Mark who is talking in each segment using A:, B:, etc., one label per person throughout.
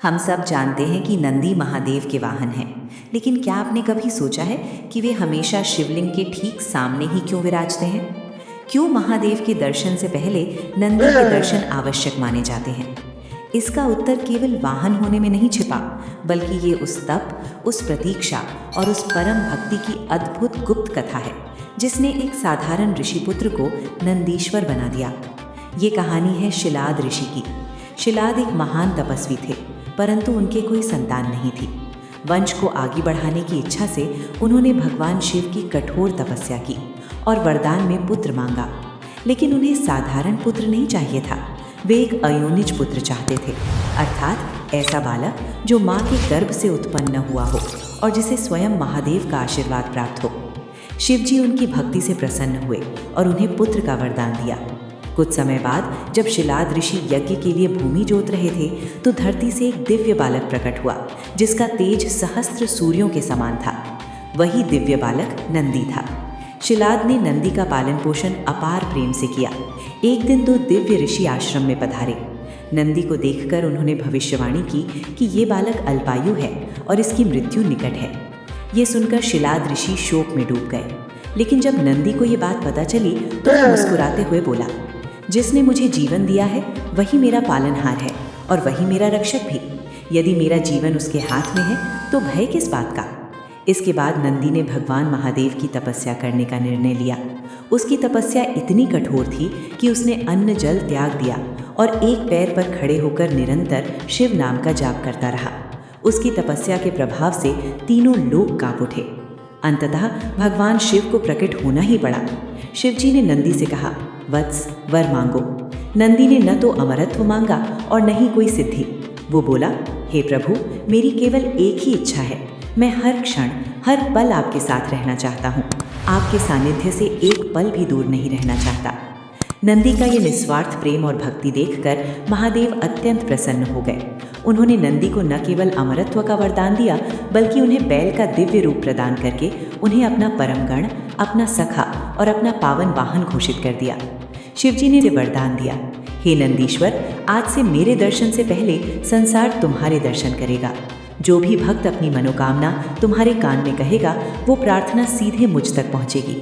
A: हम सब जानते हैं कि नंदी महादेव के वाहन हैं, लेकिन क्या आपने कभी सोचा है कि वे हमेशा शिवलिंग के ठीक सामने ही क्यों विराजते हैं? क्यों महादेव के दर्शन से पहले नंदी के दर्शन आवश्यक माने जाते हैं? इसका उत्तर केवल वाहन होने में नहीं छिपा, बल्कि ये उस तप, उस प्रतीक्षा और उस परम भक्ति की अद्भुत गुप्त कथा है, जिसने एक साधारण ऋषिपुत्र को नंदीश्वर बना दिया। ये कहानी है शिलाद ऋषि की। शिलाद एक महान तपस्वी थे, परंतु उनके कोई संतान नहीं थी। वंश को आगे बढ़ाने की इच्छा से उन्होंने भगवान शिव की कठोर तपस्या की और वरदान में पुत्र मांगा। लेकिन उन्हें साधारण पुत्र नहीं चाहिए था, वे एक अयोनिज पुत्र चाहते थे, अर्थात ऐसा बालक जो माँ के गर्भ से उत्पन्न हुआ हो और जिसे स्वयं महादेव का आशीर्वाद प्राप्त हो। शिवजी उनकी भक्ति से प्रसन्न हुए और उन्हें पुत्र का वरदान दिया। कुछ समय बाद जब शिलाद ऋषि यज्ञ के लिए भूमि जोत रहे थे, तो धरती से एक दिव्य बालक प्रकट हुआ, जिसका तेज सहस्त्र सूर्यों के समान था। वही दिव्य बालक नंदी था। शिलाद ने नंदी का पालन पोषण अपार प्रेम से किया। एक दिन दो दिव्य ऋषि आश्रम में पधारे। नंदी को देखकर उन्होंने भविष्यवाणी की कि ये बालक अल्पायु है और इसकी मृत्यु निकट है। ये सुनकर शिलाद ऋषि शोक में डूब गए। लेकिन जब नंदी को ये बात पता चली तो वह मुस्कुराते हुए बोला, जिसने मुझे जीवन दिया है वही मेरा पालनहार है और वही मेरा रक्षक भी। यदि मेरा जीवन उसके हाथ में है तो भय किस बात का। इसके बाद नंदी ने भगवान महादेव की तपस्या करने का निर्णय लिया। उसकी तपस्या इतनी कठोर थी कि उसने अन्न जल त्याग दिया और एक पैर पर खड़े होकर निरंतर शिव नाम का जाप करता रहा। उसकी तपस्या के प्रभाव से तीनों लोक कांप उठे। अंततः भगवान शिव को प्रकट होना ही पड़ा। शिवजी ने नंदी से कहा, वत्स, वर मांगो। नंदी ने न तो अमरत्व मांगा और न ही कोई सिद्धि। वो बोला, हे प्रभु, मेरी केवल एक ही इच्छा है। मैं हर क्षण हर पल आपके साथ रहना चाहता हूँ। आपके सानिध्य से एक पल भी दूर नहीं रहना चाहता। नंदी का ये निस्वार्थ प्रेम और भक्ति देखकर महादेव अत्यंत प्रसन्न हो गए। उन्होंने नंदी को न केवल अमरत्व का वरदान दिया, बल्कि उन्हें बैल का दिव्य रूप प्रदान करके उन्हें अपना परमगण, अपना सखा और अपना पावन वाहन घोषित कर दिया। शिवजी ने वरदान दिया, हे नंदीश्वर, आज से मेरे दर्शन से पहले संसार तुम्हारे दर्शन करेगा। जो भी भक्त अपनी मनोकामना तुम्हारे कान में कहेगा, वो प्रार्थना सीधे मुझ तक पहुँचेगी।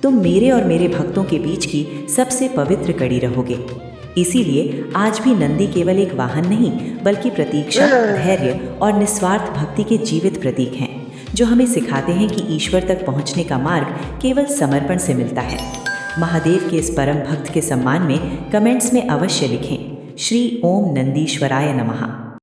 A: तुम मेरे और मेरे भक्तों के बीच की सबसे पवित्र कड़ी रहोगे। इसीलिए आज भी नंदी केवल एक वाहन नहीं, बल्कि प्रतीक्षा, धैर्य और निस्वार्थ भक्ति के जीवित प्रतीक हैं, जो हमें सिखाते हैं कि ईश्वर तक पहुंचने का मार्ग केवल समर्पण से मिलता है। महादेव के इस परम भक्त के सम्मान में कमेंट्स में अवश्य लिखें, श्री ओम नंदीश्वराय नमः।